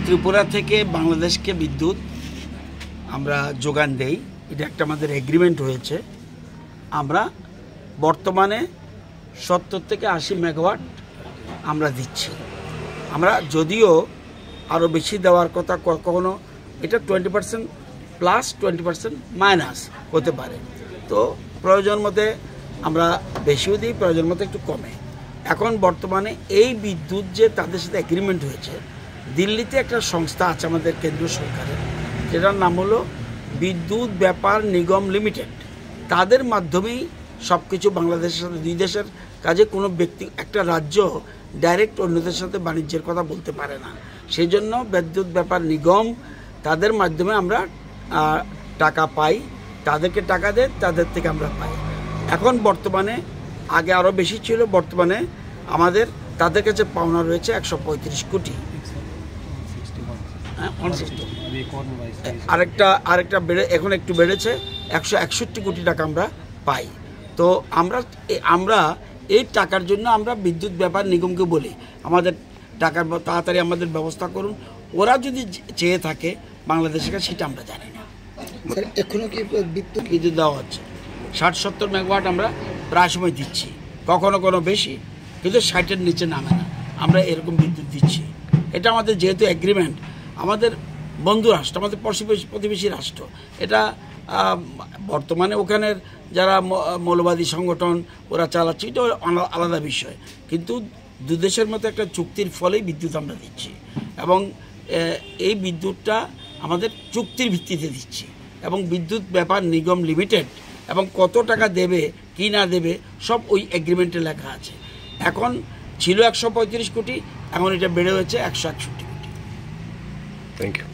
ত্রিপুরা থেকে বাংলাদেশকে বিদ্যুৎ আমরা যোগান দেই, এটা একটা আমাদের এগ্রিমেন্ট হয়েছে। আমরা বর্তমানে 70 থেকে 80 মেগাওয়াট আমরা দিচ্ছি। আমরা যদিও আরও বেশি দেওয়ার কথা, কখনো এটা 20% প্লাস 20% মাইনাস হতে পারে। তো প্রয়োজন মতে আমরা বেশিও দিই, প্রয়োজন মতো একটু কমে। এখন বর্তমানে এই বিদ্যুৎ যে তাদের সাথে এগ্রিমেন্ট হয়েছে, দিল্লিতে একটা সংস্থা আছে আমাদের কেন্দ্রীয় সরকারের, যেটার নাম হলো বিদ্যুৎ ব্যাপার নিগম লিমিটেড। তাদের মাধ্যমেই সব কিছু বাংলাদেশের সাথে, দুই দেশের কাজে কোনো ব্যক্তি, একটা রাজ্য ডাইরেক্ট অন্যদের সাথে বাণিজ্যের কথা বলতে পারে না। সেই জন্য বিদ্যুৎ ব্যাপার নিগম, তাদের মাধ্যমে আমরা টাকা পাই, তাদেরকে টাকা দেয়, তাদের থেকে আমরা পাই। এখন বর্তমানে, আগে আরও বেশি ছিল, বর্তমানে আমাদের তাদের কাছে পাওনা রয়েছে 135 কোটি। আরেকটা বেড়ে, এখন একটু বেড়েছে, 161 কোটি টাকা আমরা পাই। তো আমরা এই টাকার জন্য আমরা বিদ্যুৎ ব্যাপার নিগমকে বলি আমাদের টাকার তাড়াতাড়ি আমাদের ব্যবস্থা করুন। ওরা যদি চেয়ে থাকে বাংলাদেশের কাছে, সেটা আমরা জানি না। এখনো কি বিদ্যুৎ দেওয়া হচ্ছে 60-70 মেগাওয়াট আমরা প্রায় সময় দিচ্ছি, কখনো বেশি, কিন্তু 60-এর নিচে নামে না। আমরা এরকম বিদ্যুৎ দিচ্ছি। এটা আমাদের যেহেতু এগ্রিমেন্ট, আমাদের বন্ধু রাষ্ট্র, আমাদের প্রতিবেশী রাষ্ট্র, এটা বর্তমানে ওখানের যারা মৌলবাদী সংগঠন ওরা চালাচ্ছে, এটা আলাদা বিষয়, কিন্তু দুদেশের মতো একটা চুক্তির ফলেই বিদ্যুৎ আমরা দিচ্ছি। এবং এই বিদ্যুৎটা আমাদের চুক্তির ভিত্তিতে দিচ্ছি, এবং বিদ্যুৎ ব্যাপার নিগম লিমিটেড এবং কত টাকা দেবে কি না দেবে সব ওই এগ্রিমেন্টে লেখা আছে। এখন ছিল 135 কোটি, এখন এটা বেড়ে হয়েছে 161 কোটি। Thank you.